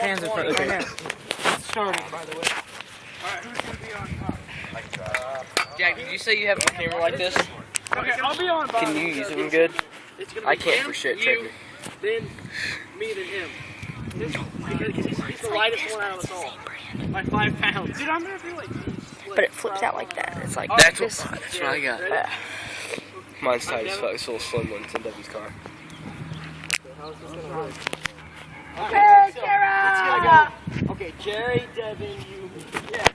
Hands in front of the camera. Starting, by the way. Alright, who's going to be on top? Jack, did you say you have a camera like this? Okay, I'll be on bottom. Can you use them good? It's gonna be I can't him, for shit, you, Trigger. then me, then him. Because he's the lightest one out of us all. By 5 pounds. Dude, I'm going to be like... But it flips out like that. It's like That's this. what I got. Mine's tight as fuck. It's a little slim one. It's in Devin's car. Okay, Sarah! It's gonna go. Okay, Jerry, Devin, you. Yeah.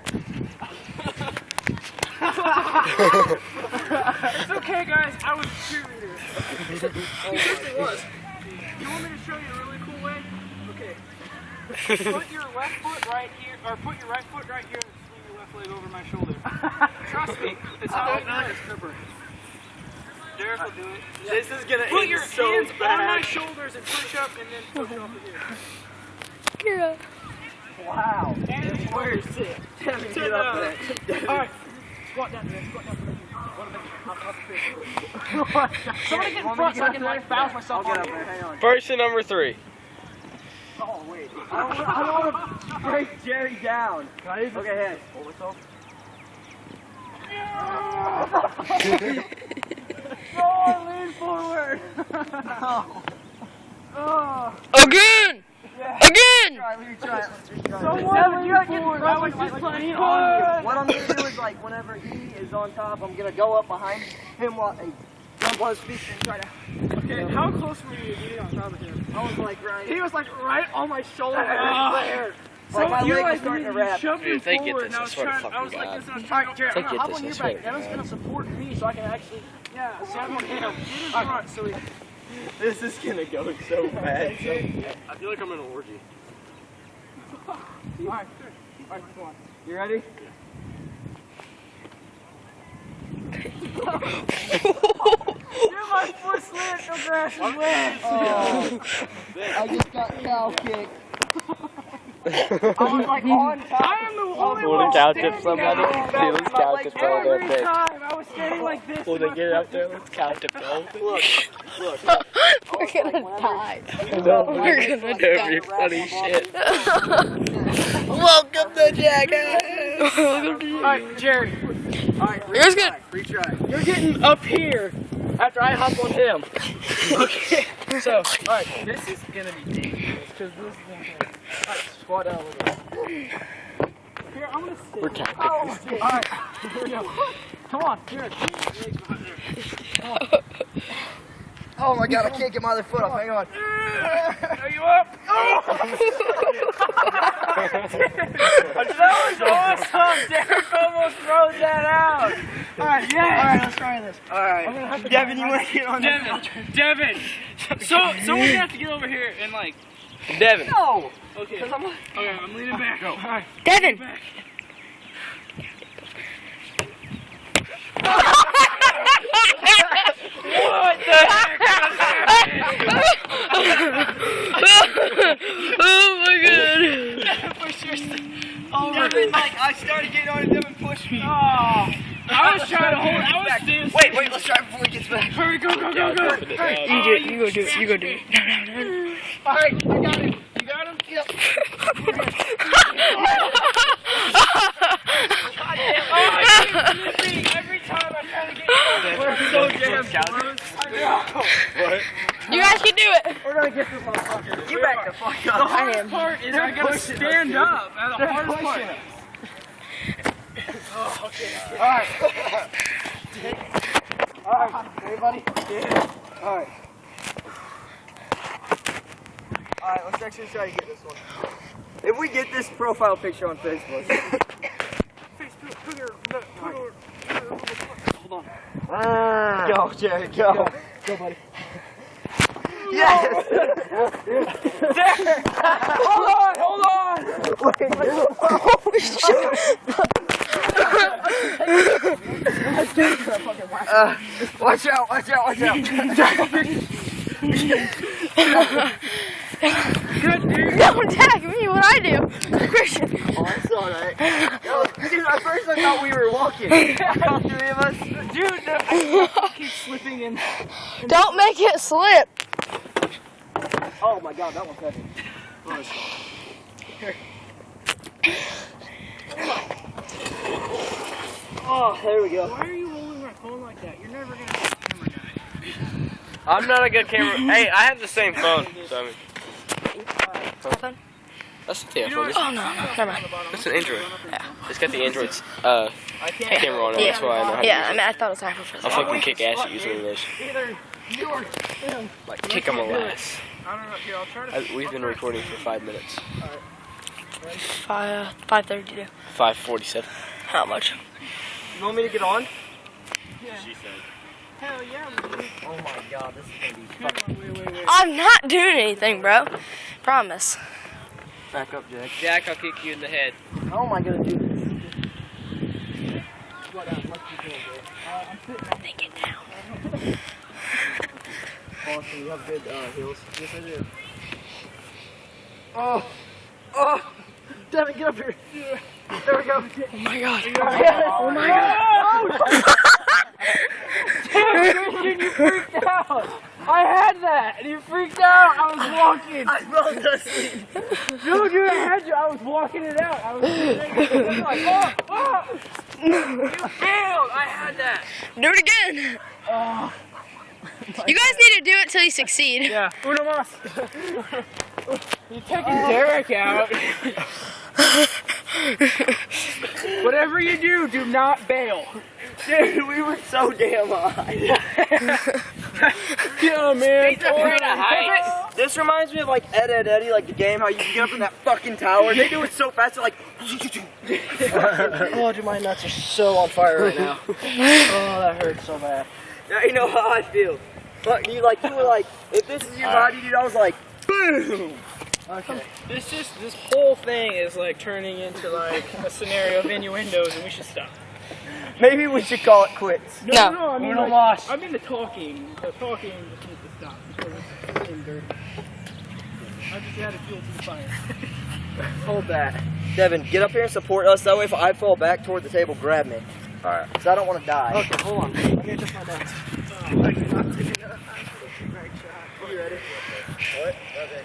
It's okay, guys. I was a cheerleader. It was. You want me to show you a really cool way? Okay. Put your left foot right here, or put your right foot right here, and swing your left leg over my shoulder. Trust me, it's how it does. Derrick will do it. This is gonna put your hands on my shoulders and push up, and then push off of here. Wow. And where's it? Get up there. Alright. Squat down there. Squat down there. Somebody get in front so I can like bounce myself on here. Hang on. Person number 3. Oh, wait. I don't want to break Jerry down. Okay, head. Hold myself. Oh, lean forward. Oh. Again! Yeah. Again! Let me try it. Someone lean forward. I was just playing on you. What I'm going to do is, like, whenever he is on top, I'm going to go up behind him while and jump on his feet and try to... Okay, how close were you getting on top of him? I was, like, right... He was, like, right on my shoulder. Like, my you leg was like starting to you wrap. shoved Dude, him if they get forward, this, and I swear to I was fucking like God. this, and I was trying to... If they I'm get gonna hop this, on I your swear back. to Devin's God. gonna support me so I can actually... Yeah, so I'm gonna him. Alright, so we... This is going to go so bad. I feel like I'm in an orgy. Alright, come on. You ready? Dude, my foot slipped, the grass is wet. Oh, I just got cow kicked. I was like on top. I am the only Want one to cow standing tip somebody? up. Dude, let's cow tip the whole damn Every thing. time I was standing like this. Will they get up there? Let's cow tip the whole thing. Look. We're gonna die. No, We're gonna Every funny shit. Welcome to Jackass! Alright, Jerry. Alright, Yours good. retry. You're getting up here after I hop on him. Okay. So, alright, this is gonna be dangerous because this is gonna be. Alright, squat down a little bit. Here, I'm gonna sit. We're counting. Alright, here we go. Come on, here. Oh my god, I can't get my other foot up. Hang on. Are you up? Oh! That was awesome! Derrick almost throws that out! Alright, yeah! Alright, let's try this. Alright. Devin, you want to get on Devin! So someone's gonna have to get over here and like... Devin. No! Okay, I'm leaning back. Go. Alright. Devin. Back. What the heck? Oh my god. Push yourself over. Devin, like, I started getting on and Devin pushed me. Oh, I was trying to hold. I was standing. Wait, let's try it before he gets back. Hurry, go. Hurry. You do it. You go do it. You go do it. No. Alright, I got him. You got him? Yep. Every time I try to get We're so damn close. I know. What? You guys can do it. We're gonna get this motherfucker. Get back the fuck The up. hardest part is I gotta stand up. That's the hardest part. Oh, okay. Alright. Alright, everybody? Yeah. Alright. Alright, let's actually try to get this one. If we get this profile picture on Facebook. Hold on. Go, Jerry, go. Go, buddy. Yes! Hold on! Holy shit. Watch out. Good, dude. Don't tag me when I do. Christian. Oh, that's alright. Dude, at first I thought we were walking. All three of us. Dude, I keep slipping in. Don't make it slip. Oh my god, that one's heavy. Oh, there we go. Why are you holding my phone like that? You're never gonna be a camera guy. I'm not a good camera. Hey, I have the same phone. So I mean, that's the iPhone. Oh no, never mind. It's an Android. Yeah. It's got the Android's camera on it. That's why I know how to use Yeah, I it. mean, I thought it was iPhone for a I'll second. fucking kick ass at using one of those. Either you or him. Like, kick them ass. I don't know. Here, I'll try to. We've been recording for 5 minutes. 5:32. 5:47. How much? You want me to get on? Yeah. She said. Hell yeah, I'm gonna do it. Oh my god, this is gonna be fucking. Wait. I'm not doing anything, bro. Promise. Back up, Jack. Jack, I'll kick you in the head. How am I gonna do this? Take it down. Austin, you have good heels. Yes, I do. Oh! Devin, get up here. There we go. Oh my god. Oh my god. Dude, you freaked out. I had that, and you freaked out. I was walking. I fell asleep. No, dude, I had you. I was walking it out. I was like, oh! You failed. I had that. Do it again. You guys need to do it till you succeed. Yeah. Uno mas. You're taking Derrick out. Whatever you do, do not bail. Dude, we were so damn high. Yeah, man. This reminds me of like Ed, Eddie, like the game, how you can get up in that fucking tower. They do it so fast, they're like... Oh, dude, my nuts are so on fire right now. Oh, that hurts so bad. Now you know how I feel. But you were like, if this is your body, dude, I was like, boom! Okay. This whole thing is like turning into like a scenario of innuendos, and we should stop. Maybe we should call it quits. No. I mean, Uno mas. I mean the talking. The talking just needs to stop because it's getting dirty. I just added fuel to the fire. Hold that. Devin, get up here and support us. That way if I fall back toward the table, grab me. Alright. Because I don't want to die. Okay, hold on. Let me adjust my nuts. You ready? What? Okay.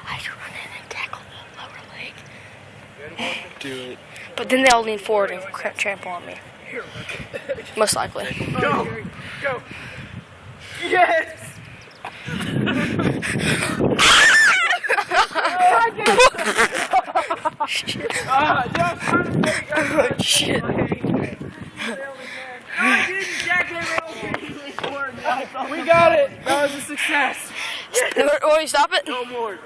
I should run in and tackle the lower leg. Do it. But then they'll lean forward and trample on me. Most likely. Go! Go! Yes! Shit. We got it! That was a success! Want you stop it? No more.